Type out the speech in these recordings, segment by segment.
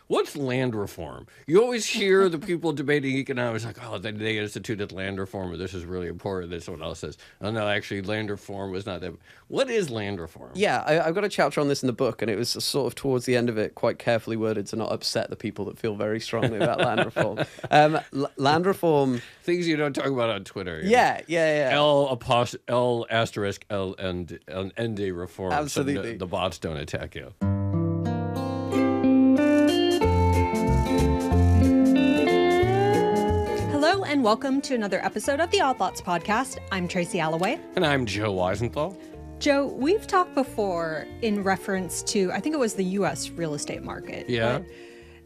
What's land reform? You always hear the people debating economics like, oh, they instituted land reform, or this is really important. That's what else says. Oh, no, actually, land reform was not that. What is land reform? Yeah, I've got a chapter on this in the book, and it was sort of towards the end of it, quite carefully worded to not upset the people that feel very strongly about land reform. Land reform... Things you don't talk about on Twitter. Yeah. L asterisk L and ND reform. Absolutely. So the bots don't attack you. Hello and welcome to another episode of the Odd Lots podcast. I'm Tracy Alloway. And I'm Joe Weisenthal. Joe, we've talked before in reference to, I think it was the U.S. real estate market. Yeah. But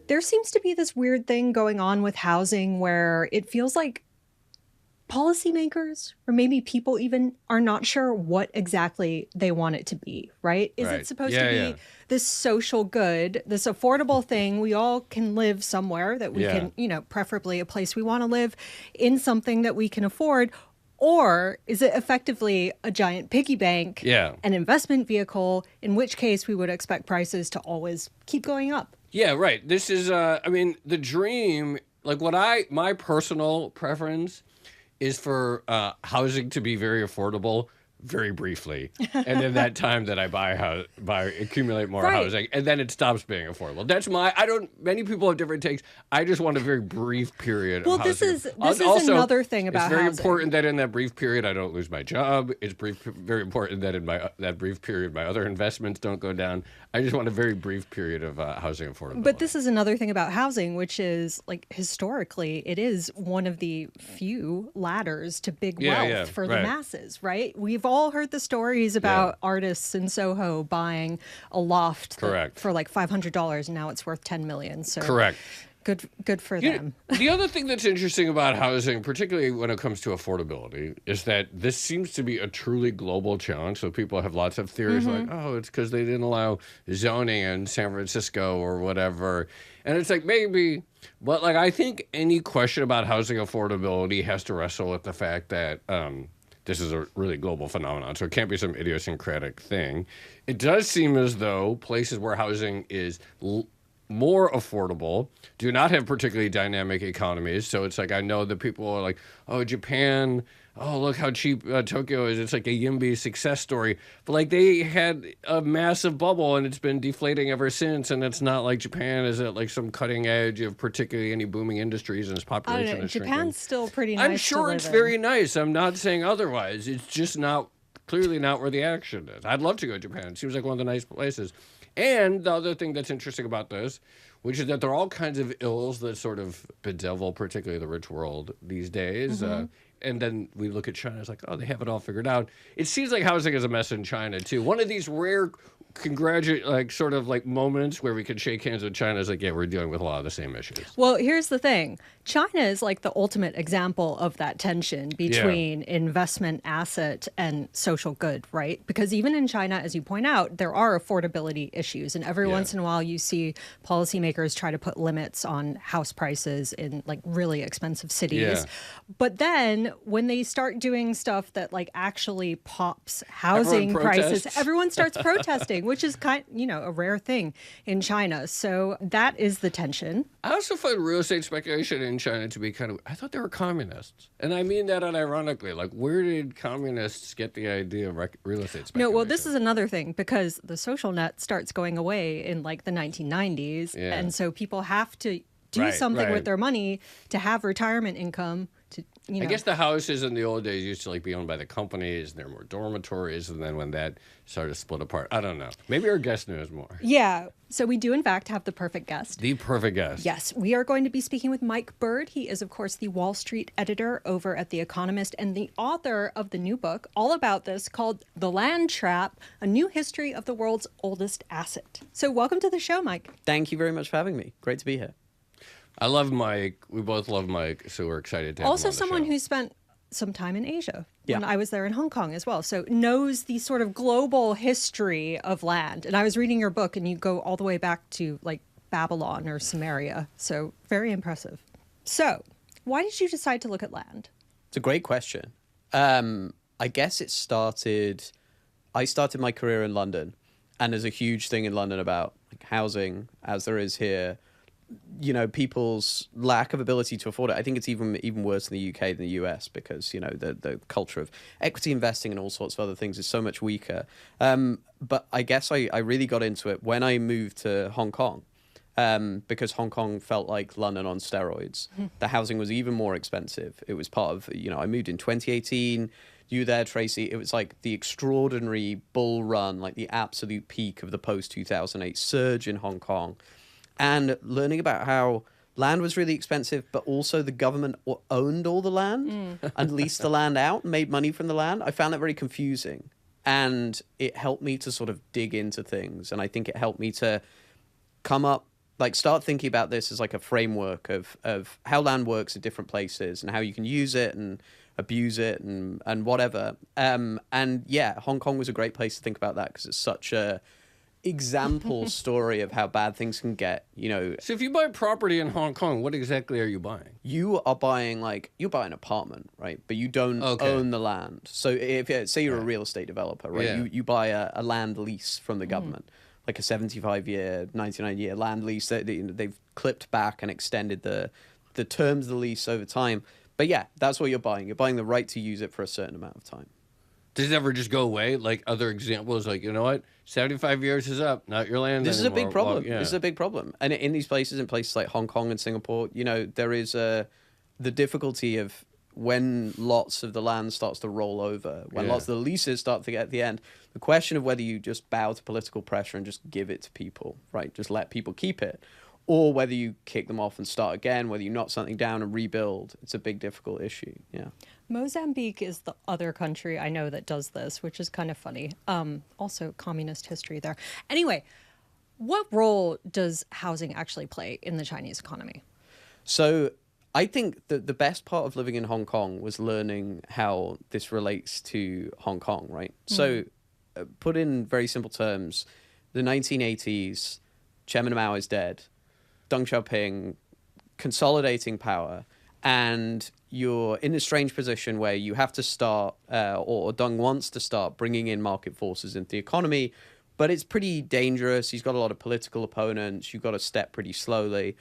there seems to be this weird thing going on with housing where it feels like policymakers, or maybe people even, are not sure what exactly they want it to be, right? Is it supposed to be this social good, this affordable thing? We all can live somewhere that we can, preferably a place we want to live in, something that we can afford. Or is it effectively a giant piggy bank, an investment vehicle, in which case we would expect prices to always keep going up? Yeah, right. This is, the dream, my personal preference is for housing to be very affordable very briefly. And in that time that I accumulate more housing, and then it stops being affordable. That's many people have different takes. I just want a very brief period of housing. This is another thing about housing. It's very housing. important that in that brief period I don't lose my job. It's very important that in that brief period my other investments don't go down. I just want a very brief period of housing affordability. But this is another thing about housing, which is, historically, it is one of the few ladders to big wealth for the masses, right? We've all heard the stories about artists in Soho buying a loft for $500, and now it's worth $10 million. So correct. Good for them. The other thing that's interesting about housing, particularly when it comes to affordability, is that this seems to be a truly global challenge. So people have lots of theories it's because they didn't allow zoning in San Francisco or whatever. And it's maybe, but I think any question about housing affordability has to wrestle with the fact that this is a really global phenomenon. So it can't be some idiosyncratic thing. It does seem as though places where housing is more affordable do not have particularly dynamic economies. So it's I know that people are like, oh, Japan, oh, look how cheap Tokyo is. It's like a YIMBY success story. But they had a massive bubble and it's been deflating ever since. And it's not like Japan is at some cutting edge of particularly any booming industries, and its population is shrinking. Japan's still pretty nice. I'm sure it's very nice. I'm not saying otherwise. It's just clearly not where the action is. I'd love to go to Japan. It seems like one of the nice places. And the other thing that's interesting about this, which is that there are all kinds of ills that sort of bedevil particularly the rich world these days. And then we look at China, it's they have it all figured out. It seems like housing is a mess in China, too. One of these rare moments where we can shake hands with China is we're dealing with a lot of the same issues. Well, here's the thing. China is the ultimate example of that tension between investment asset and social good, right? Because even in China, as you point out, there are affordability issues. And every once in a while you see policymakers try to put limits on house prices in really expensive cities. Yeah. But then when they start doing stuff that actually pops housing prices, everyone starts protesting, which is a rare thing in China. So that is the tension. I also find real estate speculation in China to be I thought they were communists. And I mean that unironically. Where did communists get the idea of real estate speculation? No, well, this is another thing, because the social net starts going away in the 1990s. Yeah. And so people have to do something with their money to have retirement income. I guess the houses in the old days used to be owned by the companies, and there were more dormitories, and then when that started to split apart, I don't know. Maybe our guest knows more. Yeah. So we do, in fact, have the perfect guest. The perfect guest. Yes. We are going to be speaking with Mike Bird. He is, of course, the Wall Street editor over at The Economist and the author of the new book all about this called The Land Trap, A New History of the World's Oldest Asset. So welcome to the show, Mike. Thank you very much for having me. Great to be here. I love Mike. We both love Mike, so we're excited to have him on the someone show. who spent some time in Asia when I was there in Hong Kong as well, so knows the sort of global history of land. And I was reading your book, and you go all the way back to Babylon or Samaria, so very impressive. So why did you decide to look at land? It's a great question. I guess I started my career in London, and there's a huge thing in London about housing, as there is here, people's lack of ability to afford it. I think it's even worse in the UK than the US because, the culture of equity investing and all sorts of other things is so much weaker. But I guess I really got into it when I moved to Hong Kong. Because Hong Kong felt like London on steroids. The housing was even more expensive. It was part of, I moved in 2018. You there, Tracy. It was like the extraordinary bull run, like the absolute peak of the post-2008 surge in Hong Kong. And learning about how land was really expensive, but also the government owned all the land and leased the land out and made money from the land. I found that very confusing. And it helped me to sort of dig into things. And I think it helped me to start thinking about this as like a framework of how land works at different places and how you can use it and abuse it and whatever. And yeah, Hong Kong was a great place to think about that because it's such a example story of how bad things can get. So if you buy property in Hong Kong, what exactly are you buying? You are buying you buy an apartment, right? But you don't own the land. So if say you're a real estate developer, right? Yeah. You buy a land lease from the government. Like a 75-year, 99-year land lease that they've clipped back and extended the terms of the lease over time. But yeah, that's what you're buying. You're buying the right to use it for a certain amount of time. Does it ever just go away? Like other examples, like, you know what? 75 years is up, not your land This anymore. is a big problem. Well, yeah. This is a big problem. And in these places like Hong Kong and Singapore, there is the difficulty of when lots of the land starts to roll over, when lots of the leases start to get at the end, the question of whether you just bow to political pressure and just give it to people, right? Just let people keep it, or whether you kick them off and start again, whether you knock something down and rebuild. It's a big, difficult issue. Yeah. Mozambique is the other country I know that does this, which is kind of funny. Also, communist history there. Anyway, what role does housing actually play in the Chinese economy? So I think that the best part of living in Hong Kong was learning how this relates to Hong Kong, right? So put in very simple terms, the 1980s, Chairman Mao is dead, Deng Xiaoping consolidating power, and you're in a strange position where you have to start, or Deng wants to start bringing in market forces into the economy, but it's pretty dangerous. He's got a lot of political opponents. You've got to step pretty slowly.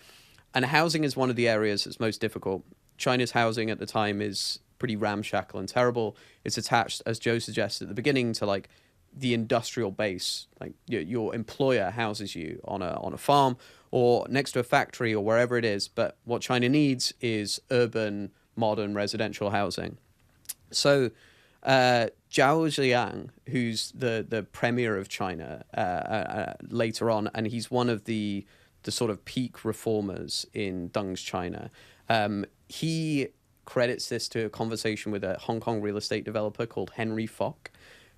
And housing is one of the areas that's most difficult. China's housing at the time is pretty ramshackle and terrible. It's attached, as Joe suggested at the beginning, to the industrial base. Like your employer houses you on a farm or next to a factory or wherever it is. But what China needs is urban, modern residential housing. So Zhao Ziyang, who's the premier of China later on, and he's one of the sort of peak reformers in Deng's China. He credits this to a conversation with a Hong Kong real estate developer called Henry Fok,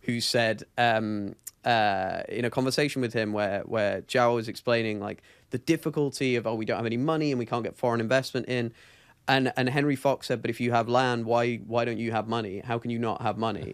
who said in a conversation with him where Zhao was explaining the difficulty of, we don't have any money and we can't get foreign investment in. And Henry Fok said, but if you have land, why don't you have money? How can you not have money?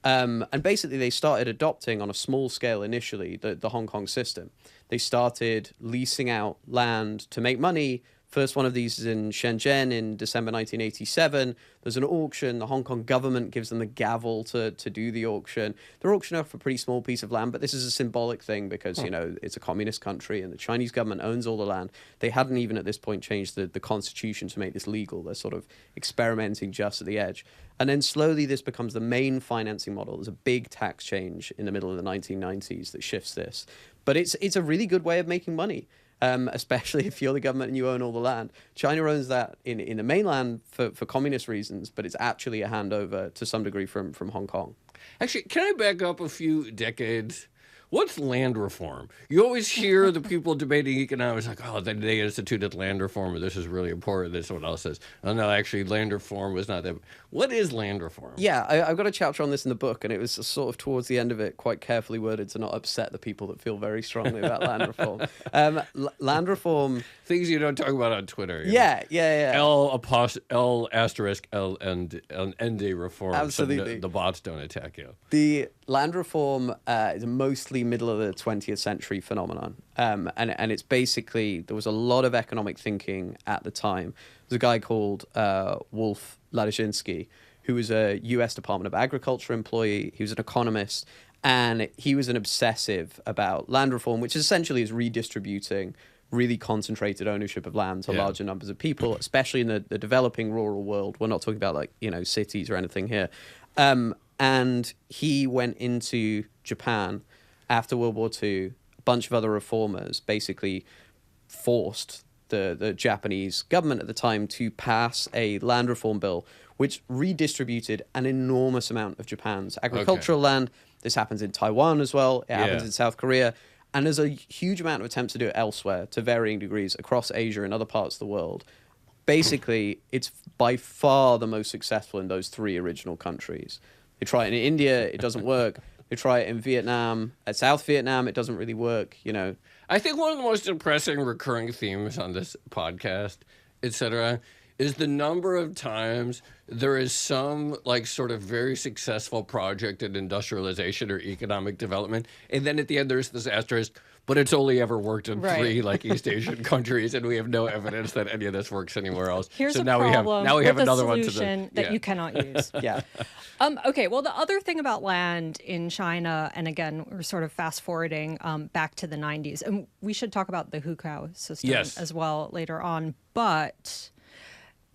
And basically they started adopting on a small scale initially the Hong Kong system. They started leasing out land to make money. First one of these is in Shenzhen in December 1987. There's an auction. The Hong Kong government gives them the gavel to do the auction. They're auctioning off a pretty small piece of land, but this is a symbolic thing because, it's a communist country and the Chinese government owns all the land. They hadn't even at this point changed the constitution to make this legal. They're sort of experimenting just at the edge. And then slowly this becomes the main financing model. There's a big tax change in the middle of the 1990s that shifts this. But it's a really good way of making money. Especially if you're the government and you own all the land. China owns that in the mainland for communist reasons, but it's actually a handover to some degree from Hong Kong. Actually, can I back up a few decades? What's land reform? You always hear the people debating economics they instituted land reform, or this is really important. This is what else says. Oh, no, actually, land reform was not that. What is land reform? Yeah, I've got a chapter on this in the book, and it was sort of towards the end of it, quite carefully worded to not upset the people that feel very strongly about land reform. Land reform... Things you don't talk about on Twitter. Yeah. L asterisk L and ND reform. Absolutely. So the bots don't attack you. The land reform is a mostly middle of the 20th century phenomenon. And it's basically, there was a lot of economic thinking at the time. There's a guy called Wolf Ladyshinsky, who was a US Department of Agriculture employee. He was an economist, and he was an obsessive about land reform, which essentially is redistributing really concentrated ownership of land to Yeah. larger numbers of people, especially in the developing rural world. We're not talking about like, cities or anything here. And he went into Japan after World War II. A bunch of other reformers basically forced the Japanese government at the time to pass a land reform bill which redistributed an enormous amount of Japan's agricultural land. This happens in Taiwan as well. It happens in South Korea. And there's a huge amount of attempts to do it elsewhere to varying degrees across Asia and other parts of the world. Basically, it's by far the most successful in those three original countries. They try it in India, it doesn't work. They try it in Vietnam, South Vietnam, it doesn't really work, I think one of the most depressing recurring themes on this podcast, etc., is the number of times there is some like sort of very successful project in industrialization or economic development, and then at the end there's this asterisk, but it's only ever worked in three like East Asian countries, and we have no evidence that any of this works anywhere else. Here's so a now problem we have with another a one to solution that you cannot use. Yeah. Okay, well, the other thing about land in China, and again, we're sort of fast forwarding back to the 90s, and we should talk about the hukou system as well later on, but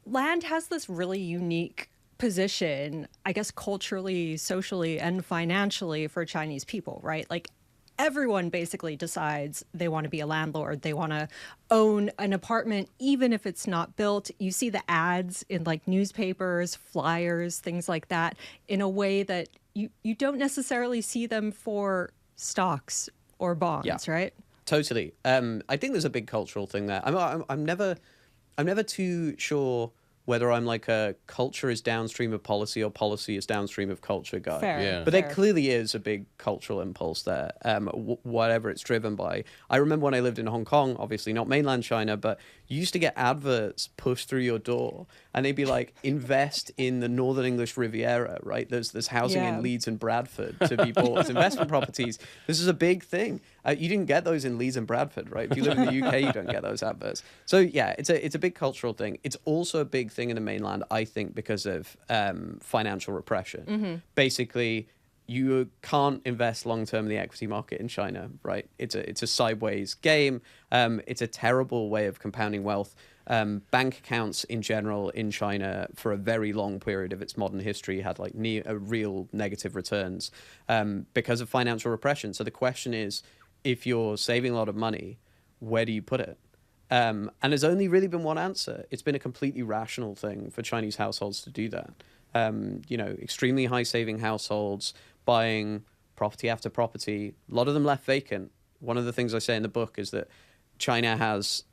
land has this really unique position, I guess, culturally, socially, and financially for Chinese people, right? Like, everyone basically decides they want to be a landlord. They want to own an apartment, even if it's not built. You see the ads in like newspapers, flyers, things like that, in a way that you don't necessarily see them for stocks or bonds, right? Totally. I think there's a big cultural thing there. I'm never too sure whether I'm like a culture is downstream of policy or policy is downstream of culture guy. Fair. Yeah. But there clearly is a big cultural impulse there, whatever it's driven by. I remember when I lived in Hong Kong, obviously not mainland China, but you used to get adverts pushed through your door and they'd be like, invest in the Northern English Riviera, right? There's housing in Leeds and Bradford to be bought as investment properties. This is a big thing. You didn't get those in Leeds and Bradford, right? If you live in the UK, you don't get those adverts. So yeah, it's a big cultural thing. It's also a big thing in the mainland, I think, because of financial repression. Mm-hmm. Basically, you can't invest long term in the equity market in China, right? It's a sideways game. It's a terrible way of compounding wealth. Bank accounts in general in China for a very long period of its modern history had like real negative returns because of financial repression. So the question is, if you're saving a lot of money, where do you put it? And there's only really been one answer. It's been a completely rational thing for Chinese households to do that. Extremely high saving households buying property after property, a lot of them left vacant. One of the things I say in the book is that China has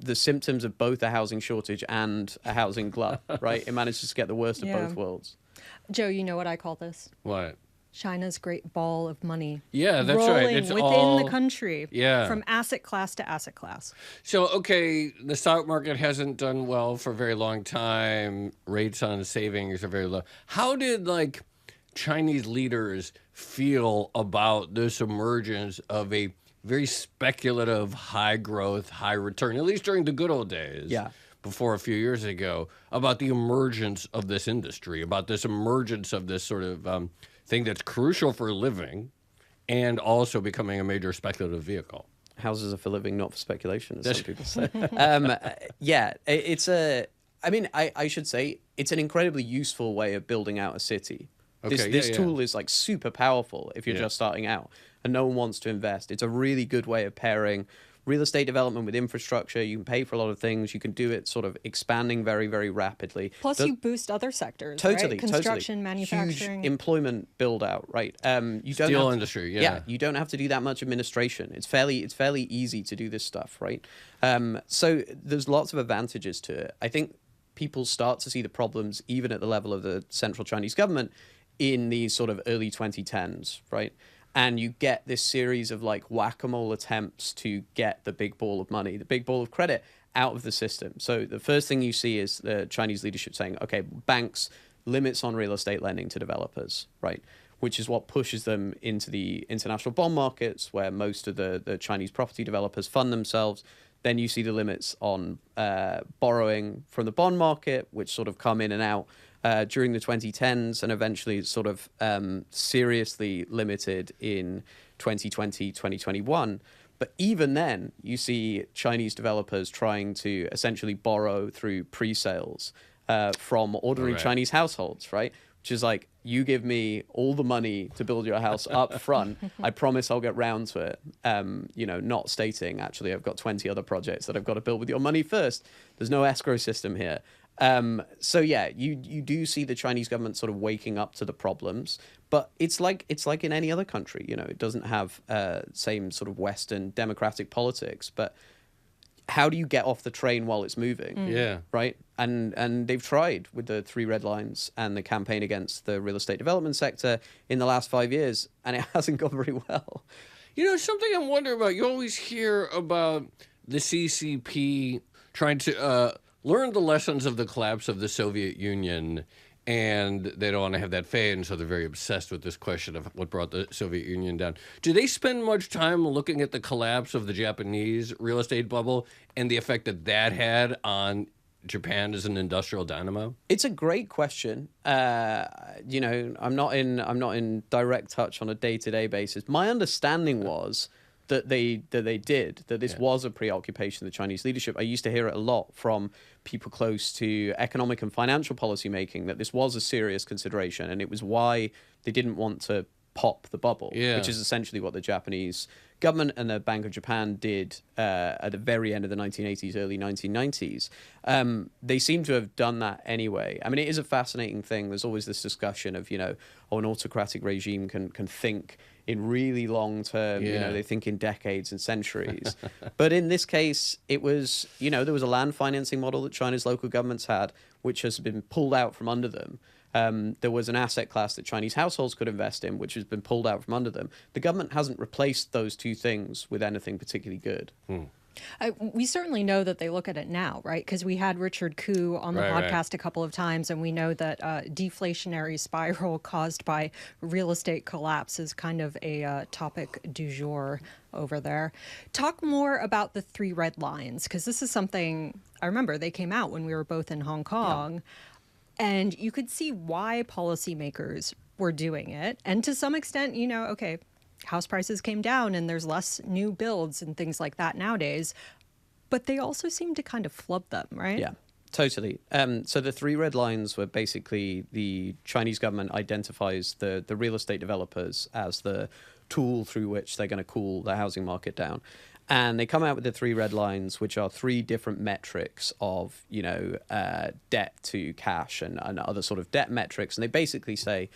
the symptoms of both a housing shortage and a housing glut, right? It manages to get the worst of both worlds. Joe, you know what I call this? What? China's great ball of money. Yeah, that's rolling right. It's within all the country. Yeah. From asset class to asset class. So, okay, the stock market hasn't done well for a very long time. Rates on savings are very low. How did, like, Chinese leaders feel about this emergence of a very speculative, high growth, high return, at least during the good old days? Yeah. Before a few years ago, about the emergence of this industry, about this emergence of this sort of thing that's crucial for living and also becoming a major speculative vehicle. Houses are for living, not for speculation, as some people say. I should say it's an incredibly useful way of building out a city. This tool is like super powerful if you're just starting out and no one wants to invest. It's a really good way of pairing real estate development with infrastructure. You can pay for a lot of things. You can do it sort of expanding very, very rapidly. Plus, you boost other sectors, totally, right? Construction, manufacturing. Huge employment build out, right? You don't Steel industry, you don't have to do that much administration. It's fairly easy to do this stuff, right? So there's lots of advantages to it. I think people start to see the problems even at the level of the central Chinese government in these sort of early 2010s, right? And you get this series of like whack-a-mole attempts to get the big ball of money, the big ball of credit out of the system. So the first thing you see is the Chinese leadership saying, okay, banks, limits on real estate lending to developers, right? Which is what pushes them into the international bond markets where most of the Chinese property developers fund themselves. Then you see the limits on borrowing from the bond market, which sort of come in and out during the 2010s and eventually sort of seriously limited in 2020, 2021. But even then, you see Chinese developers trying to essentially borrow through pre-sales from ordinary Chinese households, right? Which is like, you give me all the money to build your house up front. I promise I'll get round to it. Not stating, actually, I've got 20 other projects that I've got to build with your money first. There's no escrow system here. So yeah, you do see the Chinese government sort of waking up to the problems, but it's like in any other country, it doesn't have same sort of Western democratic politics, but how do you get off the train while it's moving? Yeah. Right. And they've tried with the 3 red lines and the campaign against the real estate development sector in the last 5 years, and it hasn't gone very well. Something I'm wondering about, you always hear about the CCP trying to learn the lessons of the collapse of the Soviet Union, and they don't want to have that fade, and so they're very obsessed with this question of what brought the Soviet Union down. Do they spend much time looking at the collapse of the Japanese real estate bubble and the effect that that had on Japan as an industrial dynamo? It's a great question. I'm not in direct touch on a day-to-day basis. My understanding was that this was a preoccupation of the Chinese leadership. I used to hear it a lot from people close to economic and financial policy making, that this was a serious consideration, and it was why they didn't want to pop the bubble, which is essentially what the Japanese government and the Bank of Japan did at the very end of the 1980s, early 1990s. They seem to have done that anyway. I mean, it is a fascinating thing. There's always this discussion of, an autocratic regime can think in really long term, they think in decades and centuries. But in this case, it was, there was a land financing model that China's local governments had, which has been pulled out from under them. There was an asset class that Chinese households could invest in, which has been pulled out from under them. The government hasn't replaced those two things with anything particularly good. We certainly know that they look at it now, right? Because we had Richard Koo on the podcast a couple of times, and we know that deflationary spiral caused by real estate collapse is kind of a topic du jour over there. Talk more about the 3 red lines, because this is something I remember they came out when we were both in Hong Kong. Yeah. And you could see why policymakers were doing it. And to some extent, house prices came down and there's less new builds and things like that nowadays. But they also seem to kind of flub them, right? Yeah, totally. So the 3 red lines were basically the Chinese government identifies the real estate developers as the tool through which they're going to cool the housing market down. And they come out with the 3 red lines, which are 3 different metrics of, debt to cash and other sort of debt metrics. And they basically say,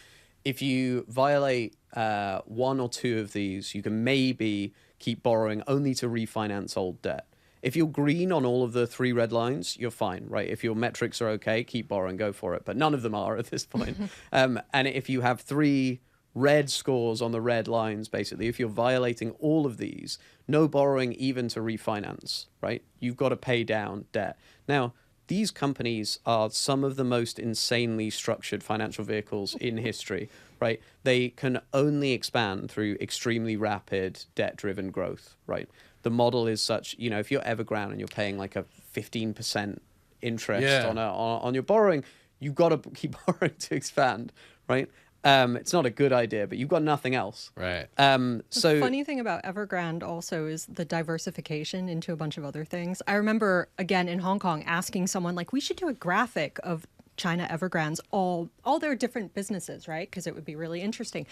if you violate 1 or 2 of these, you can maybe keep borrowing only to refinance old debt. If you're green on all of the 3 red lines, you're fine, right? If your metrics are okay, keep borrowing, go for it. But none of them are at this point. And if you have 3 red scores on the red lines, basically, if you're violating all of these, no borrowing even to refinance, right? You've got to pay down debt. Now, these companies are some of the most insanely structured financial vehicles in history, right? They can only expand through extremely rapid debt-driven growth, right? The model is such, if you're Evergrande and you're paying like a 15% interest on your borrowing, you've got to keep borrowing to expand, right? It's not a good idea, but you've got nothing else. Right. The funny thing about Evergrande also is the diversification into a bunch of other things. I remember, again, in Hong Kong, asking someone, like, we should do a graphic of China Evergrande's all their different businesses, right? Because it would be really interesting.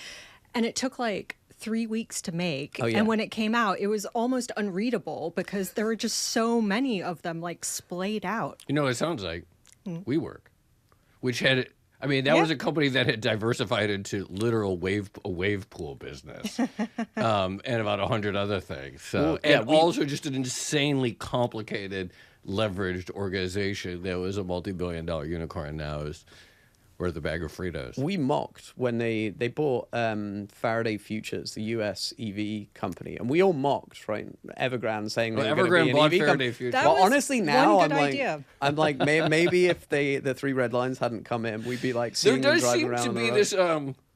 And it took like 3 weeks to make. Oh, yeah. And when it came out, it was almost unreadable because there were just so many of them like splayed out. It sounds like WeWork, which had... that was a company that had diversified into literal wave pool business, and about 100 other things. So, also just an insanely complicated, leveraged organization that was a multi-billion-dollar unicorn now is worth a bag of Fritos. We mocked when they bought Faraday Futures, the US EV company, and we all mocked, right? Evergrande saying they were going to be an EV company. Well, honestly, now I'm like, maybe if the 3 red lines hadn't come in, we'd be like seeing them driving around. There does seem to be this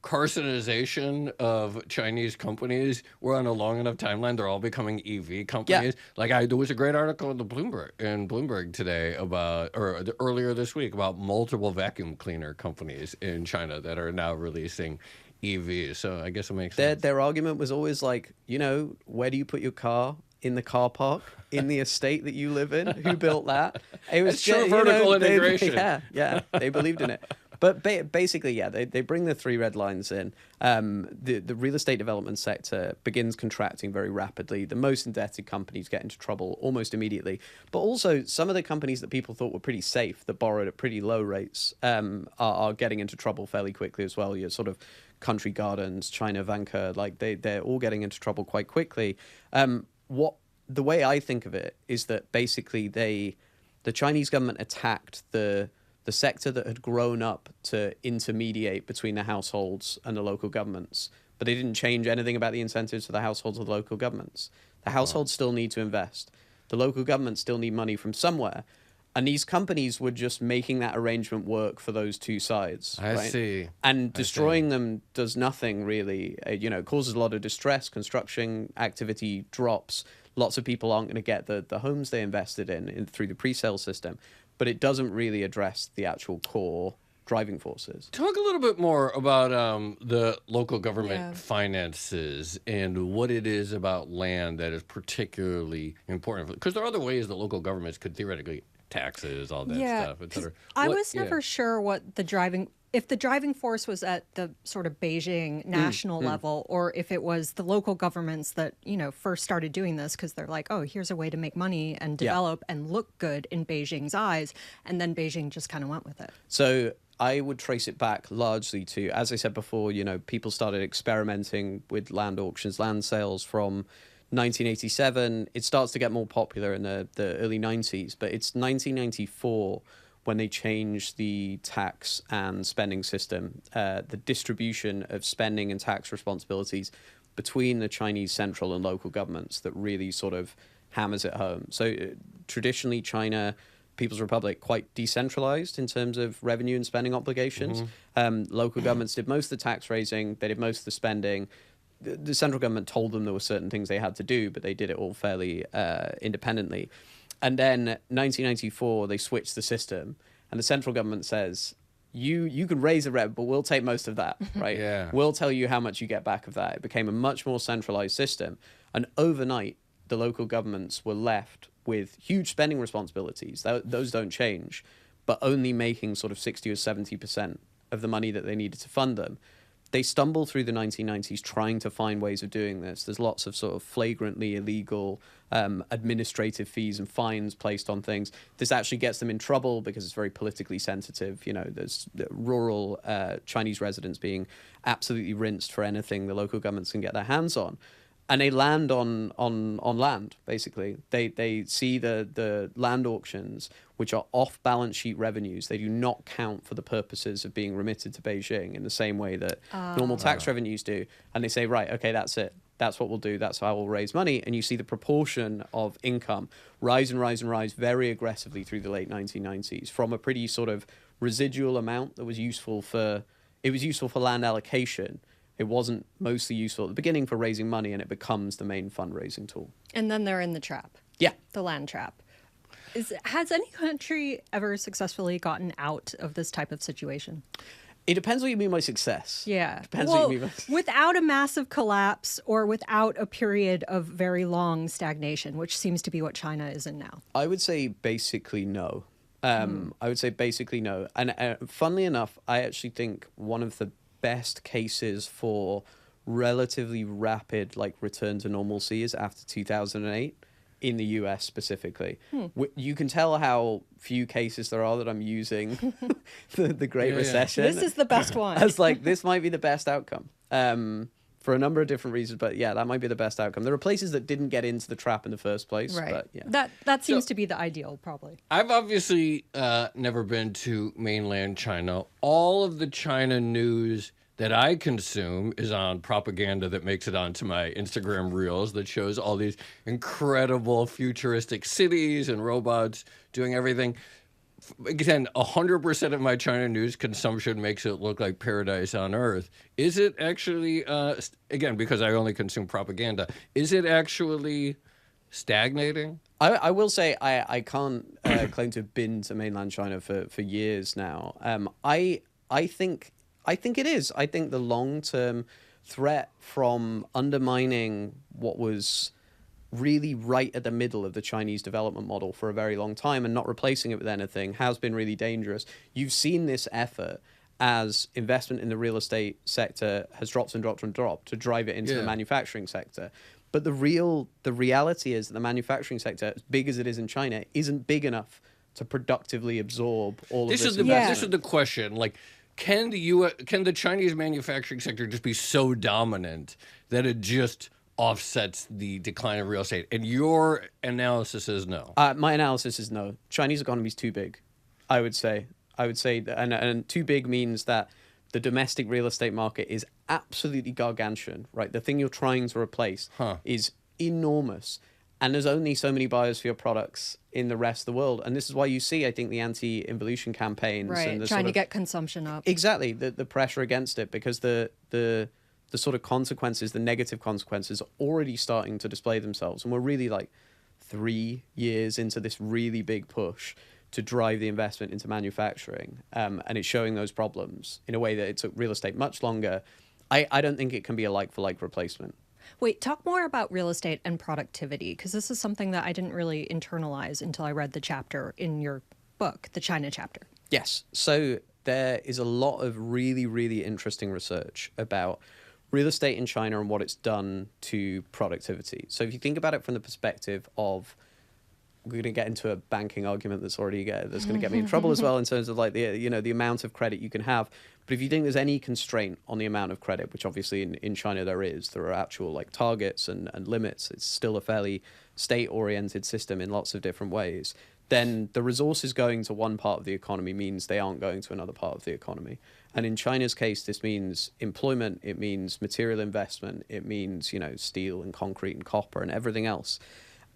carcinization of Chinese companies. We're on a long enough timeline; they're all becoming EV companies. Yeah. There was a great article in Bloomberg today earlier this week about multiple vacuum cleaner companies in China that are now releasing EVs. So I guess it makes sense. Their argument was always like, where do you put your car? in the car park in the estate that you live in. Who built that? It was It's true vertical integration. Yeah, they believed in it. But basically, yeah, they bring the three red lines in. The real estate development sector begins contracting very rapidly. The most indebted companies get into trouble almost immediately. But also, some of the companies that people thought were pretty safe, that borrowed at pretty low rates, are getting into trouble fairly quickly as well. Your sort of Country Gardens, China Vanke, like they're all getting into trouble quite quickly. The way I think of it is that basically the Chinese government attacked the sector that had grown up to intermediate between the households and the local governments, but they didn't change anything about the incentives for the households or the local governments. The households still need to invest. The local governments still need money from somewhere. And these companies were just making that arrangement work for those two sides. I right? see. And destroying them does nothing really. It causes a lot of distress. Construction activity drops. Lots of people aren't going to get the homes they invested in through the pre-sale system. But it doesn't really address the actual core driving forces. Talk a little bit more about the local government Yeah. finances and what it is about land that is particularly important. Because there are other ways that local governments could theoretically taxes, all that stuff, et 'cause cetera. I was never sure what if the driving force was at the sort of Beijing national level, or if it was the local governments that, first started doing this because they're like, oh, here's a way to make money and develop and look good in Beijing's eyes. And then Beijing just kind of went with it. So I would trace it back largely to, as I said before, people started experimenting with land auctions, land sales from 1987. It starts to get more popular in the early 90s, but it's 1994 when they changed the tax and spending system, the distribution of spending and tax responsibilities between the Chinese central and local governments that really sort of hammers it home. So traditionally, China, People's Republic, quite decentralized in terms of revenue and spending obligations. Local governments did most of the tax raising, they did most of the spending. The central government told them there were certain things they had to do, but they did it all fairly independently. And then 1994, they switched the system, and the central government says, you can raise a rev, but we'll take most of that, right? Yeah. We'll tell you how much you get back of that. It became a much more centralized system. And overnight, the local governments were left with huge spending responsibilities. Those don't change, but only making sort of 60 or 70% of the money that they needed to fund them. They stumble through the 1990s trying to find ways of doing this. There's lots of sort of flagrantly illegal administrative fees and fines placed on things. This actually gets them in trouble because it's very politically sensitive. There's the rural Chinese residents being absolutely rinsed for anything the local governments can get their hands on. And they land on land, basically. They see the land auctions, which are off-balance sheet revenues. They do not count for the purposes of being remitted to Beijing in the same way that normal tax revenues do. And they say, right, okay, that's it. That's what we'll do. That's how we'll raise money. And you see the proportion of income rise and rise and rise very aggressively through the late 1990s from a pretty sort of residual amount that was useful for land allocation. It wasn't mostly useful at the beginning for raising money, and it becomes the main fundraising tool. And then they're in the trap. Yeah. The land trap. Has any country ever successfully gotten out of this type of situation? It depends what you mean by success. Yeah. Depends what you mean by... Without a massive collapse or without a period of very long stagnation, which seems to be what China is in now. I would say basically no. I would say basically no. And funnily enough, I actually think one of the best cases for relatively rapid return to normalcy is after 2008 in the US specifically. You can tell how few cases there are that I'm using the Great Recession. This is the best one. I was like, this might be the best outcome for a number of different reasons, but yeah, that might be the best outcome. There are places that didn't get into the trap in the first place. Right. But yeah. That seems to be the ideal, probably. I've obviously never been to mainland China. All of the China news that I consume is on propaganda that makes it onto my Instagram reels that shows all these incredible futuristic cities and robots doing everything. Again, 100% of my China news consumption makes it look like paradise on earth. Is it actually, again, because I only consume propaganda, is it actually stagnating? I will say I can't claim to have been to mainland China for years now. I think it is. I think the long-term threat from undermining what was really right at the middle of the Chinese development model for a very long time, and not replacing it with anything has been really dangerous. You've seen this effort as investment in the real estate sector has dropped and dropped and dropped to drive it into the manufacturing sector. But the reality is that the manufacturing sector, as big as it is in China, isn't big enough to productively absorb all of this investment. This is the question. Like, can the Chinese manufacturing sector just be so dominant that it just offsets the decline of real estate? And your analysis is no. My analysis is no. Chinese economy is too big, I would say. That, and too big means that the domestic real estate market is absolutely gargantuan, right? The thing you're trying to replace is enormous. And there's only so many buyers for your products in the rest of the world. And this is why you see, I think, the anti-involution campaigns. Right, and trying to get consumption up. Exactly, the pressure against it, because the sort of consequences, the negative consequences, are already starting to display themselves. And we're really like 3 years into this really big push to drive the investment into manufacturing. And it's showing those problems in a way that it took real estate much longer. I don't think it can be a like-for-like replacement. Wait, talk more about real estate and productivity, because this is something that I didn't really internalize until I read the chapter in your book, the China chapter. Yes. So there is a lot of really, really interesting research about real estate in China and what it's done to productivity. So if you think about it from the perspective of, we're going to get into a banking argument that's going to get me in trouble as well, in terms of like the amount of credit you can have. But if you think there's any constraint on the amount of credit, which obviously in China there are actual like targets and limits. It's still a fairly state-oriented system in lots of different ways. Then the resources going to one part of the economy means they aren't going to another part of the economy. And in China's case, this means employment, it means material investment, it means, steel and concrete and copper and everything else.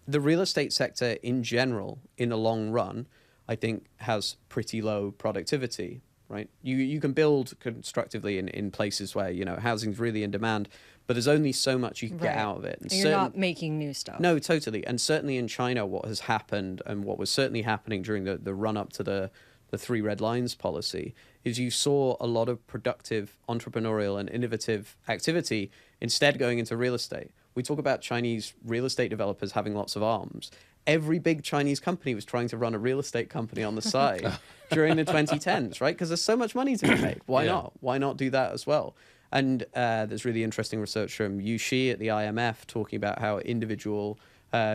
The real estate sector in general, in the long run, I think has pretty low productivity, right? You can build constructively in places where, housing's really in demand, but there's only so much you can get out of it. And you're not making new stuff. No, totally. And certainly in China, what has happened and what was certainly happening during the run-up to the Three Red Lines policy is you saw a lot of productive entrepreneurial and innovative activity instead going into real estate. We talk about Chinese real estate developers having lots of arms. Every big Chinese company was trying to run a real estate company on the side during the 2010s, right? Because there's so much money to be made. Why not? Why not do that as well? And there's really interesting research from Yu Shi at the IMF talking about how individual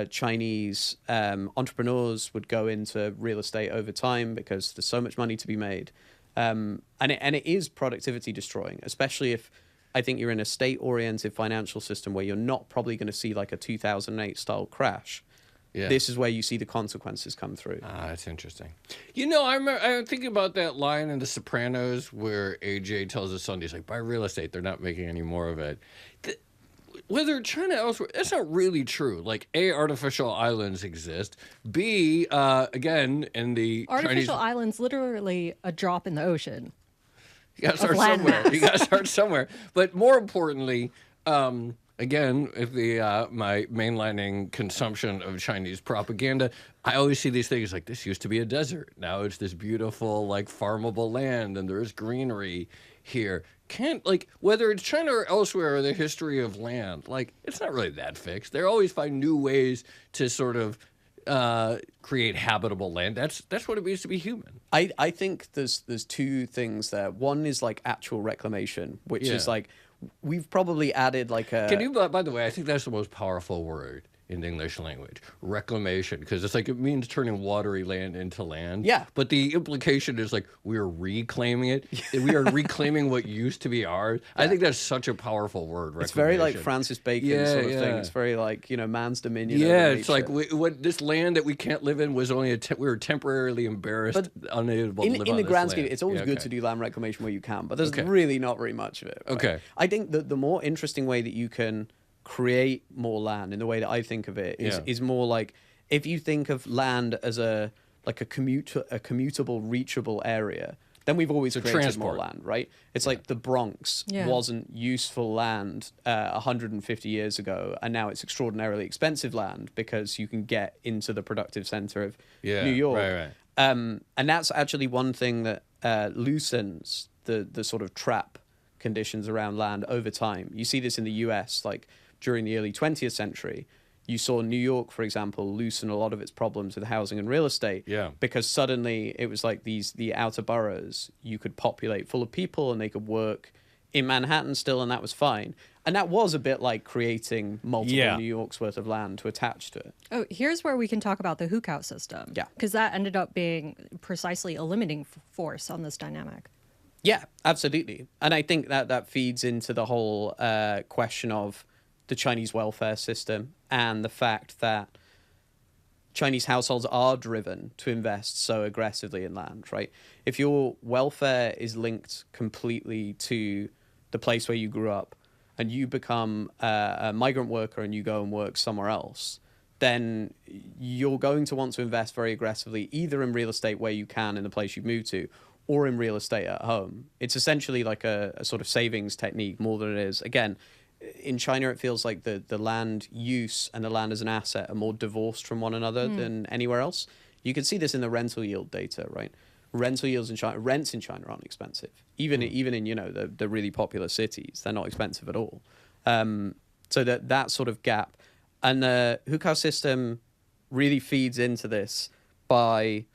Chinese entrepreneurs would go into real estate over time because there's so much money to be made. And it is productivity destroying, especially if I think you're in a state-oriented financial system where you're not probably going to see like a 2008 style crash. Yeah. This is where you see the consequences come through. That's interesting. I'm thinking about that line in The Sopranos where AJ tells his son, he's like, buy real estate. They're not making any more of it. Whether China elsewhere, that's not really true. Like, A, artificial islands exist. B, again, in the artificial islands, literally a drop in the ocean. You got to start somewhere. You got to start somewhere. But more importantly, again, if my mainlining consumption of Chinese propaganda, I always see these things like, this used to be a desert. Now it's this beautiful, like, farmable land, and there's greenery here. Whether it's China or elsewhere, or the history of land, like, it's not really that fixed. They always find new ways to sort of create habitable land. That's what it means to be human. I think there's two things there. One is like actual reclamation, which is like, we've probably added like a... Can you, by the way, I think that's the most powerful word in the English language, reclamation, because it's like it means turning watery land into land. Yeah. But the implication is like we're reclaiming it. We are reclaiming what used to be ours. Yeah. I think that's such a powerful word, reclamation. It's very like Francis Bacon sort of thing. It's very like, man's dominion over nature. It's like what this land that we can't live in was only we were temporarily embarrassed, unable to live on in the this grand land. scheme, it's always good to do land reclamation where you can, but there's really not very much of it. Right? Okay. I think that the more interesting way that you can create more land, in the way that I think of it, is more like, if you think of land as a commutable, reachable area, then we've always created more land, right? It's like the Bronx wasn't useful land 150 years ago, and now it's extraordinarily expensive land because you can get into the productive center of New York. Right. And that's actually one thing that loosens the sort of trap conditions around land over time. You see this in the US, like during the early 20th century, You saw New York, for example, loosen a lot of its problems with housing and real estate. Yeah. Because suddenly it was like the outer boroughs you could populate full of people and they could work in Manhattan still, and that was fine. And that was a bit like creating multiple New York's worth of land to attach to it. Oh, here's where we can talk about the hukou system. Yeah. Because that ended up being precisely a limiting force on this dynamic. Yeah, absolutely. And I think that feeds into the whole question of the Chinese welfare system and the fact that Chinese households are driven to invest so aggressively in land, right? If your welfare is linked completely to the place where you grew up and you become a migrant worker and you go and work somewhere else, then you're going to want to invest very aggressively either in real estate where you can in the place you've moved to or in real estate at home. It's essentially like a sort of savings technique more than it is. Again, in China, it feels like the land use and the land as an asset are more divorced from one another than anywhere else. You can see this in the rental yield data, right? Rental yields in China, rents in China aren't expensive. Even in, you know, the really popular cities, they're not expensive at all. So that sort of gap. And the hukou system really feeds into this by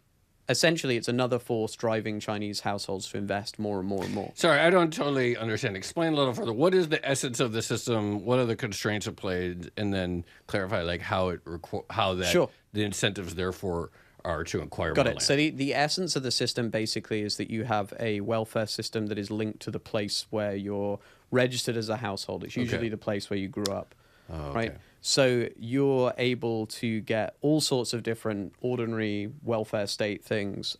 essentially it's another force driving Chinese households to invest more and more and more. Sorry, I don't totally understand. Explain a little further. What is the essence of the system? What are the constraints it played? And then clarify like how the incentives therefore are to acquire Got more it. land. So the essence of the system basically is that you have a welfare system that is linked to the place where you're registered as a household. It's usually the place where you grew up, right? So you're able to get all sorts of different ordinary welfare state things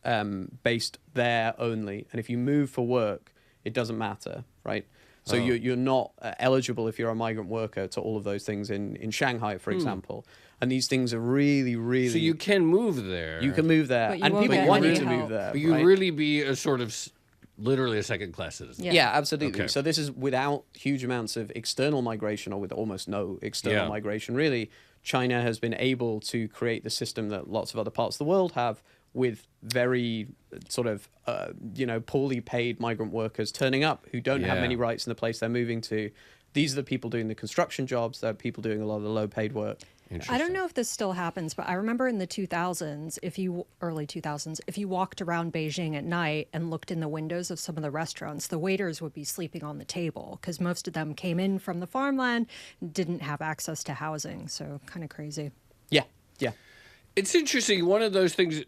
based there only. And if you move for work, it doesn't matter, right? So you're not eligible if you're a migrant worker to all of those things in Shanghai, for example. And these things are really, really... So you can move there. You can move there. But you And won't people get want you any to help. move there. But you right? really be a sort of literally a second-class citizen. Yeah. Yeah, absolutely. Okay. So this is without huge amounts of external migration or with almost no external migration, really. China has been able to create the system that lots of other parts of the world have with very sort of, poorly paid migrant workers turning up who don't have many rights in the place they're moving to. These are the people doing the construction jobs. They're people doing a lot of the low-paid work. I don't know if this still happens, but I remember in the early 2000s, if you walked around Beijing at night and looked in the windows of some of the restaurants, the waiters would be sleeping on the table because most of them came in from the farmland, didn't have access to housing. So kind of crazy. Yeah, yeah. It's interesting. One of those things,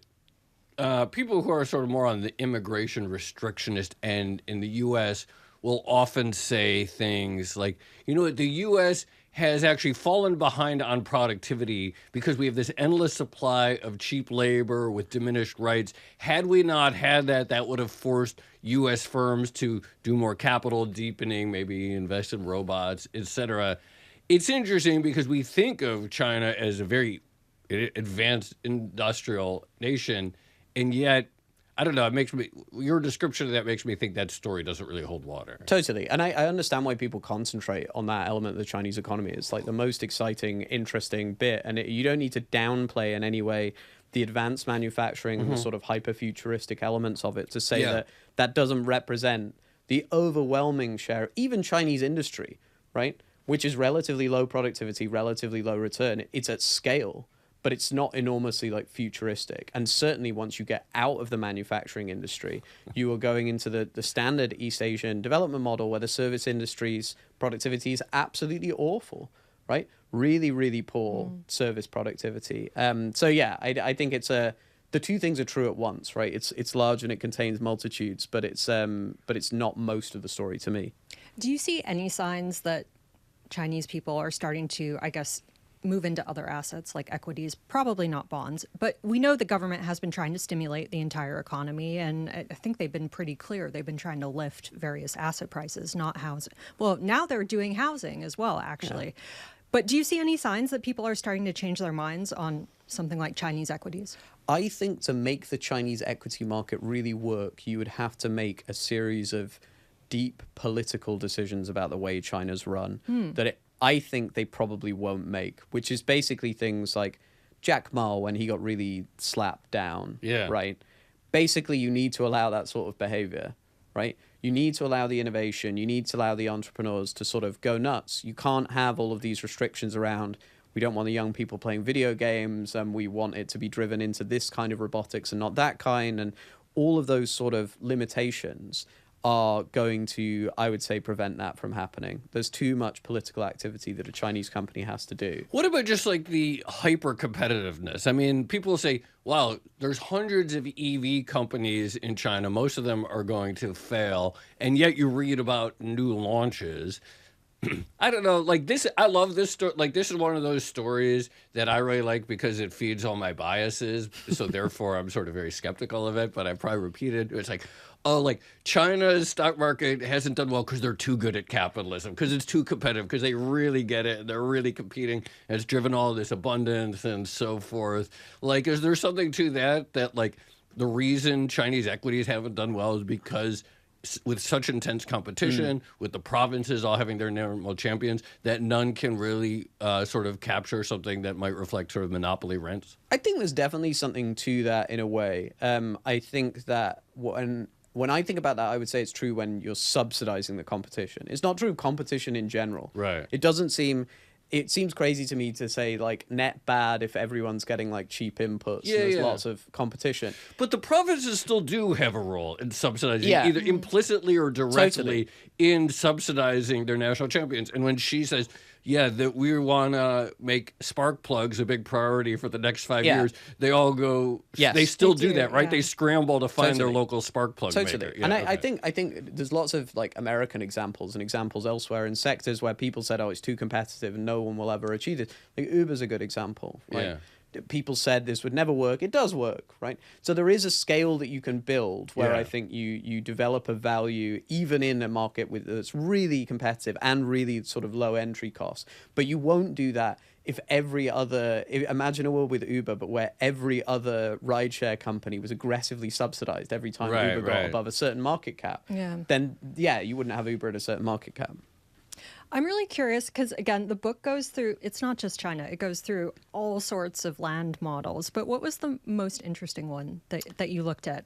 people who are sort of more on the immigration restrictionist end in the U.S. will often say things like, the U.S. has actually fallen behind on productivity because we have this endless supply of cheap labor with diminished rights. Had we not had that, that would have forced U.S. firms to do more capital deepening, maybe invest in robots, etc. It's interesting because we think of China as a very advanced industrial nation, and yet, I don't know, your description of that makes me think that story doesn't really hold water. Totally. And I understand why people concentrate on that element of the Chinese economy. It's like the most exciting, interesting bit. And you don't need to downplay in any way the advanced manufacturing and the sort of hyper-futuristic elements of it to say that doesn't represent the overwhelming share, even Chinese industry, right? Which is relatively low productivity, relatively low return. It's at scale, but it's not enormously like futuristic. And certainly once you get out of the manufacturing industry, you are going into the standard East Asian development model where the service industry's productivity is absolutely awful, right? Really, really poor service productivity. I think it's the two things are true at once, right? It's large and it contains multitudes, but it's not most of the story to me. Do you see any signs that Chinese people are starting to, I guess, move into other assets like equities, probably not bonds, but we know the government has been trying to stimulate the entire economy, and I think they've been pretty clear. They've been trying to lift various asset prices, not housing. Well, now they're doing housing as well, actually. Yeah. But do you see any signs that people are starting to change their minds on something like Chinese equities? I think to make the Chinese equity market really work, you would have to make a series of deep political decisions about the way China's run I think they probably won't make, which is basically things like Jack Ma when he got really slapped down, right? Basically, you need to allow that sort of behavior, right? You need to allow the innovation. You need to allow the entrepreneurs to sort of go nuts. You can't have all of these restrictions around we don't want the young people playing video games, and we want it to be driven into this kind of robotics and not that kind. And all of those sort of limitations are going to, I would say, prevent that from happening. There's too much political activity that a Chinese company has to do. What about just like the hyper competitiveness? I mean, people say, wow, there's hundreds of EV companies in China. Most of them are going to fail. And yet you read about new launches. I don't know, like this, I love this story. Like, this is one of those stories that I really like because it feeds all my biases. So therefore, I'm sort of very skeptical of it, but I probably repeat it. It's like, oh, like China's stock market hasn't done well because they're too good at capitalism, because it's too competitive, because they really get it and they're really competing. And it's driven all this abundance and so forth. Like, is there something to that like the reason Chinese equities haven't done well is because with such intense competition, with the provinces all having their normal champions, that none can really sort of capture something that might reflect sort of monopoly rents? I think there's definitely something to that in a way. I think that when I think about that, I would say it's true when you're subsidizing the competition. It's not true competition in general. Right. It seems crazy to me to say like net bad if everyone's getting like cheap inputs and there's lots of competition. But the provinces still do have a role in subsidizing, Yeah. either implicitly or directly Totally. in subsidizing their national champions. And when she says, yeah, that we want to make spark plugs a big priority for the next 5 Yeah. years, they all go, Yes. they still They do do, that, right? yeah. They scramble to find their Totally. local spark plug Totally. maker. Yeah, And okay. I think there's lots of like American examples and examples elsewhere in sectors where people said, oh, it's too competitive and no one will ever achieve it. Like Uber's a good example, right? Yeah. People said this would never work. It does work, right? So there is a scale that you can build where Yeah. I think you develop a value even in a market that's really competitive and really sort of low entry costs. But you won't do that if imagine a world with Uber, but where every other rideshare company was aggressively subsidized every time Right, Uber got right. above a certain market cap. Yeah. Then you wouldn't have Uber at a certain market cap. I'm really curious because, again, the book goes through, it's not just China, it goes through all sorts of land models. But what was the most interesting one that you looked at?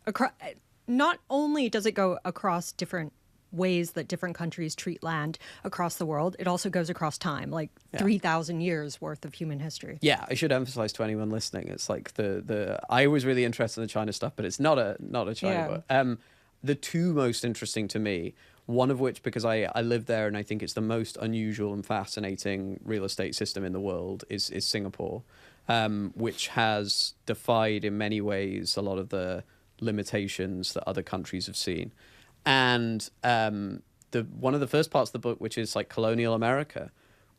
Not only does it go across different ways that different countries treat land across the world, it also goes across time, like 3,000 years worth of human history. Yeah, I should emphasize to anyone listening, it's like I was really interested in the China stuff, but it's not a China book. The two most interesting to me, one of which, because I live there and I think it's the most unusual and fascinating real estate system in the world, is Singapore, which has defied in many ways a lot of the limitations that other countries have seen. And one of the first parts of the book, which is like colonial America,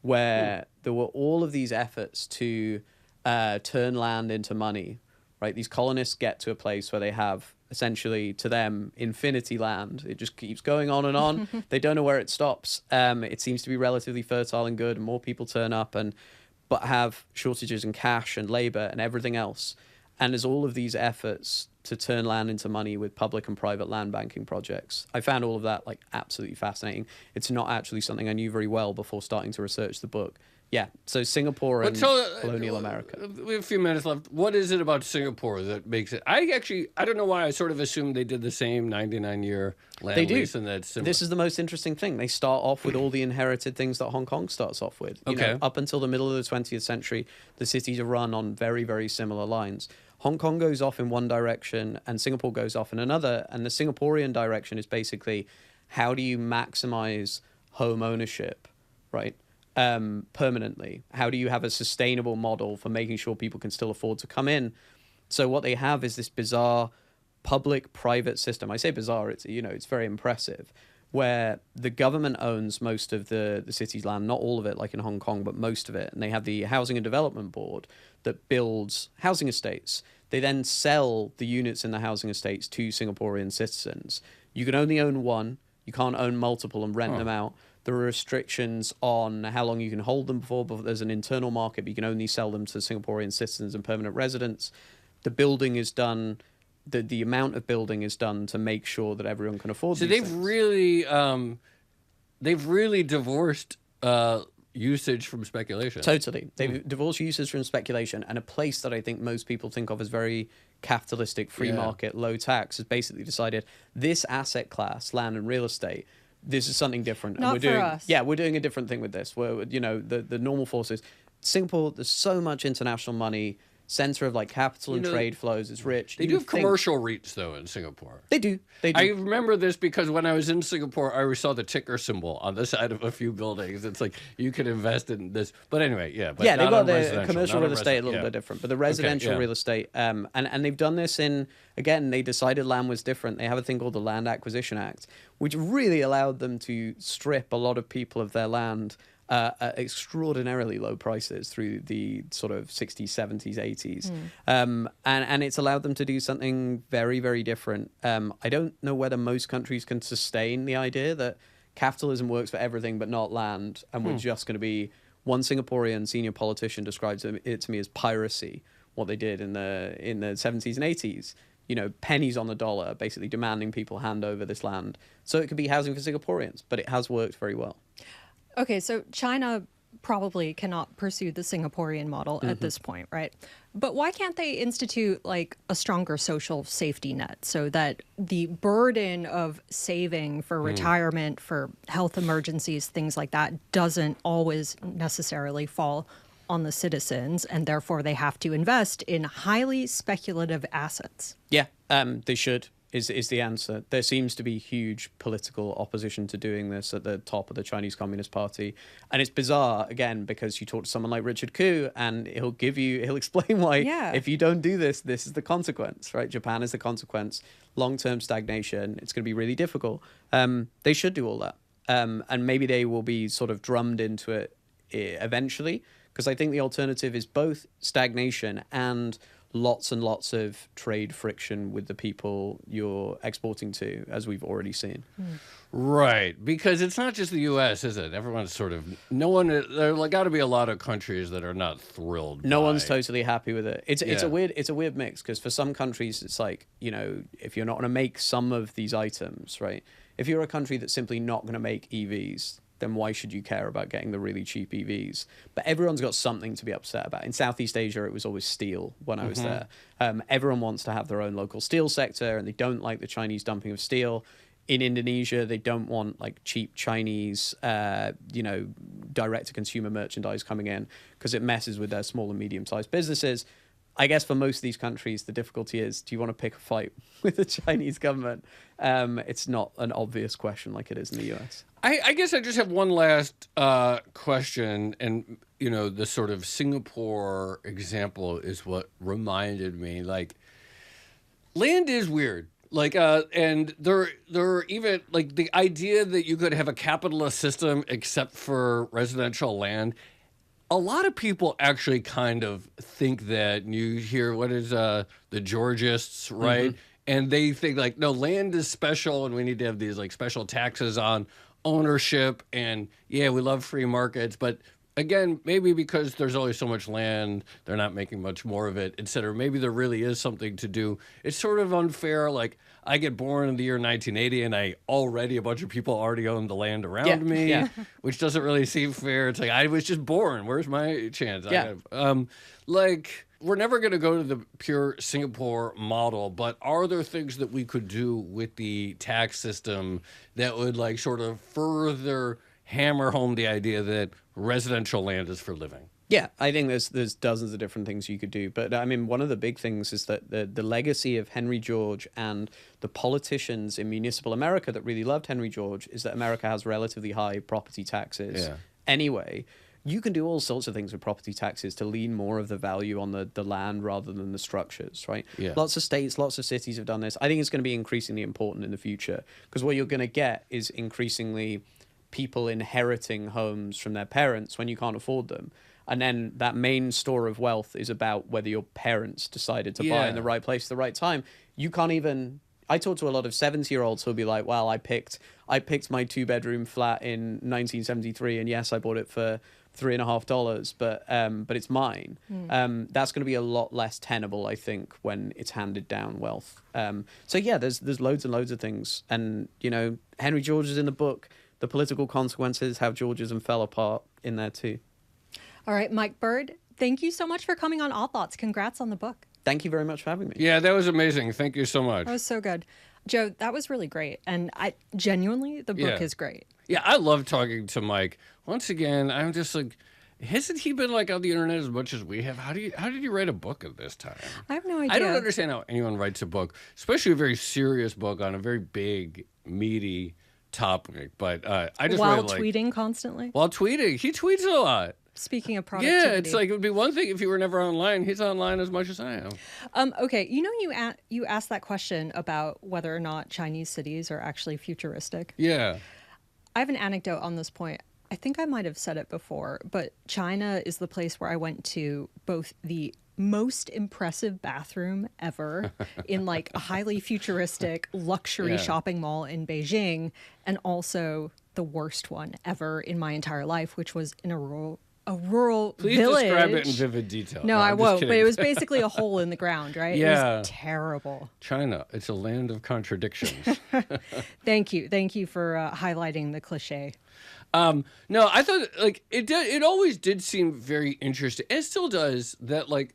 where there were all of these efforts to turn land into money, right? These colonists get to a place where they have essentially, to them, infinity land. It just keeps going on and on. They don't know where it stops. It seems to be relatively fertile and good, and more people turn up, but have shortages in cash and labor and everything else. And there's all of these efforts to turn land into money with public and private land banking projects. I found all of that like absolutely fascinating. It's not actually something I knew very well before starting to research the book. Yeah, so Singapore and colonial America. We have a few minutes left. What is it about Singapore that makes it? I don't know why I sort of assumed they did the same 99-year land They do. lease, and that's similar. This is the most interesting thing. They start off with all the inherited things that Hong Kong starts off with. You know, up until the middle of the 20th century, the cities are run on very, very similar lines. Hong Kong goes off in one direction and Singapore goes off in another. And the Singaporean direction is basically, how do you maximize home ownership, right? Permanently? How do you have a sustainable model for making sure people can still afford to come in? So what they have is this bizarre public-private system. I say bizarre, it's very impressive, where the government owns most of the city's land, not all of it like in Hong Kong, but most of it. And they have the Housing and Development Board that builds housing estates. They then sell the units in the housing estates to Singaporean citizens. You can only own one. You can't own multiple and rent them out. There are restrictions on how long you can hold them for, but there's an internal market, but you can only sell them to Singaporean citizens and permanent residents. The building is done, the amount of building is done to make sure that everyone can afford these things. They've really divorced usage from speculation. Totally. They've divorced usage from speculation, and a place that I think most people think of as very capitalistic, free market, low tax, has basically decided this asset class, land and real estate, this is something different. Not and we're for doing, us. Yeah, we're doing a different thing with this. Where, the normal forces, Singapore, there's so much international money, center of like capital and trade flows. It's rich. They do have commercial REITs, though, in Singapore. They do. They do. I remember this because when I was in Singapore, I always saw the ticker symbol on the side of a few buildings. It's like, you could invest in this. But anyway, yeah. But yeah, they've got the commercial real estate a little bit different. But the residential real estate, and they've done this in, again, they decided land was different. They have a thing called the Land Acquisition Act, which really allowed them to strip a lot of people of their land at extraordinarily low prices through the sort of 60s, 70s, 80s. And it's allowed them to do something very, very different. I don't know whether most countries can sustain the idea that capitalism works for everything but not land, and we're just going to be... One Singaporean senior politician describes it to me as piracy, what they did in the 70s and 80s. You know, pennies on the dollar, basically demanding people hand over this land. So it could be housing for Singaporeans, but it has worked very well. Okay, so China probably cannot pursue the Singaporean model at this point, right? But why can't they institute like a stronger social safety net so that the burden of saving for retirement, for health emergencies, things like that, doesn't always necessarily fall on the citizens, and therefore they have to invest in highly speculative assets? Yeah, they should. Is the answer. There seems to be huge political opposition to doing this at the top of the Chinese Communist Party. And it's bizarre, again, because you talk to someone like Richard Koo and he'll explain why if you don't do this, this is the consequence, right? Japan is the consequence. Long-term stagnation, it's going to be really difficult. They should do all that. And maybe they will be sort of drummed into it eventually, because I think the alternative is both stagnation and lots and lots of trade friction with the people you're exporting to, as we've already seen. Right, because it's not just the U.S., is it? Everyone's sort of... There got to be a lot of countries that are not thrilled. No one's totally happy with it. It's a weird mix, because for some countries, it's like, you know, if you're not going to make some of these items, right? If you're a country that's simply not going to make EVs, then why should you care about getting the really cheap EVs? But everyone's got something to be upset about. In Southeast Asia, it was always steel when I was there. Everyone wants to have their own local steel sector, and they don't like the Chinese dumping of steel. In Indonesia, they don't want like cheap Chinese, direct-to-consumer merchandise coming in because it messes with their small and medium-sized businesses. I guess for most of these countries, the difficulty is, do you want to pick a fight with the Chinese government? It's not an obvious question like it is in the US. I guess I just have one last question, and the sort of Singapore example is what reminded me. Like, land is weird. Like, and there are even like the idea that you could have a capitalist system except for residential land. A lot of people actually kind of think that. You hear what is the Georgists, right? And they think like, no, land is special, and we need to have these like special taxes on ownership, and we love free markets, but again, maybe because there's only so much land, they're not making much more of it, etc. Maybe there really is something to do. It's sort of unfair. Like, I get born in the year 1980, and a bunch of people already own the land around me, which doesn't really seem fair. It's like, I was just born. Where's my chance? We're never going to go to the pure Singapore model, but are there things that we could do with the tax system that would like sort of further hammer home the idea that residential land is for living? Yeah, I think there's dozens of different things you could do. But I mean, one of the big things is that the legacy of Henry George and the politicians in municipal America that really loved Henry George is that America has relatively high property taxes anyway. You can do all sorts of things with property taxes to lean more of the value on the land rather than the structures, right? Yeah. Lots of states, lots of cities have done this. I think it's going to be increasingly important in the future, because what you're going to get is increasingly people inheriting homes from their parents when you can't afford them. And then that main store of wealth is about whether your parents decided to buy in the right place at the right time. You can't even... I talk to a lot of 70-year-olds who'll be like, well, I picked my 2-bedroom flat in 1973, and yes, I bought it for $3.50, but it's mine. That's going to be a lot less tenable, I think, when it's handed down wealth. There's loads and loads of things. And, Henry George is in the book. The political consequences, how Georgism fell apart, in there too. All right, Mike Bird, thank you so much for coming on Odd Thoughts. Congrats on the book. Thank you very much for having me. Yeah, that was amazing. Thank you so much. That was so good. Joe, that was really great. And the book is great. Yeah, I love talking to Mike. Once again, I'm just like, hasn't he been like on the internet as much as we have? How did you write a book at this time? I have no idea. I don't understand how anyone writes a book, especially a very serious book on a very big, meaty topic. But I just While really tweeting constantly? while tweeting, he tweets a lot. Speaking of productivity. Yeah, it's like it would be one thing if you were never online. He's online as much as I am. Okay, you asked that question about whether or not Chinese cities are actually futuristic. Yeah. I have an anecdote on this point. I think I might have said it before, but China is the place where I went to both the most impressive bathroom ever in like a highly futuristic luxury shopping mall in Beijing, and also the worst one ever in my entire life, which was in a rural Please village. describe it in vivid detail. No, I'm I just won't. kidding. But it was basically a hole in the ground, right? Yeah. It was terrible. China. It's a land of contradictions. Thank you for highlighting the cliche. No, I thought like it always did seem very interesting, and it still does. That like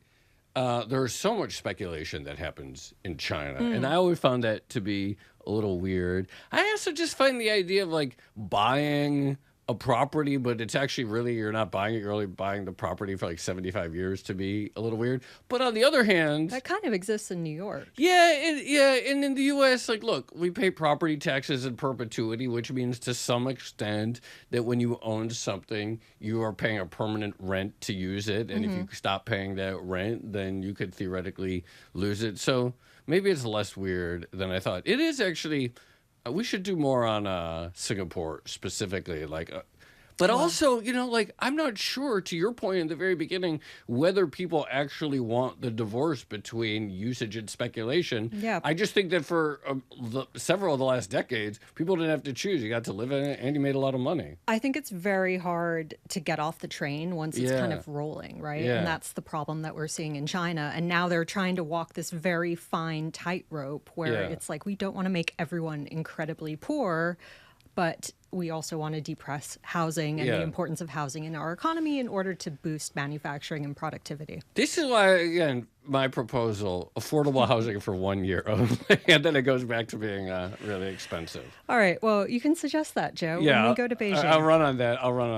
there's so much speculation that happens in China, and I always found that to be a little weird. I also just find the idea of like buying a property, but it's actually really you're not buying it, you're only buying the property for like 75 years to be a little weird. But on the other hand, That kind of exists in New York. and in the U.S., like, look, we pay property taxes in perpetuity, which means to some extent that when you own something, you are paying a permanent rent to use it, and if you stop paying that rent, then you could theoretically lose it. So maybe it's less weird than I thought. It is actually. We should do more on Singapore specifically, like, but also, like I'm not sure. To your point in the very beginning, whether people actually want the divorce between usage and speculation. Yeah. I just think that for several of the last decades, people didn't have to choose. You got to live in it, and you made a lot of money. I think it's very hard to get off the train once it's kind of rolling, right? Yeah. And that's the problem that we're seeing in China. And now they're trying to walk this very fine tightrope where Yeah. it's like we don't want to make everyone incredibly poor, but we also want to depress housing and the importance of housing in our economy in order to boost manufacturing and productivity. This is why, again, my proposal: affordable housing for 1 year only, and then it goes back to being really expensive. All right. Well, you can suggest that, Joe, Yeah, when we go to Beijing. I'll run on that. I'll run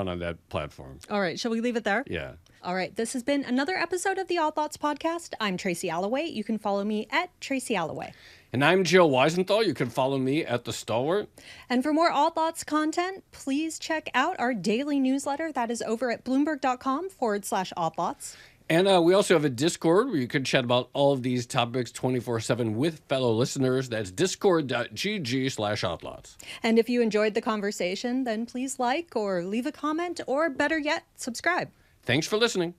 on that platform. All right. Shall we leave it there? Yeah. All right, this has been another episode of the Odd Thoughts podcast. I'm Tracy Alloway. You can follow me at Tracy Alloway. And I'm Joe Weisenthal. You can follow me at The Stalwart. And for more Odd Thoughts content, please check out our daily newsletter. That is over at bloomberg.com/Odd Thoughts. And we also have a Discord where you can chat about all of these topics 24/7 with fellow listeners. That's discord.gg/oddlots. And if you enjoyed the conversation, then please like or leave a comment, or better yet, subscribe. Thanks for listening.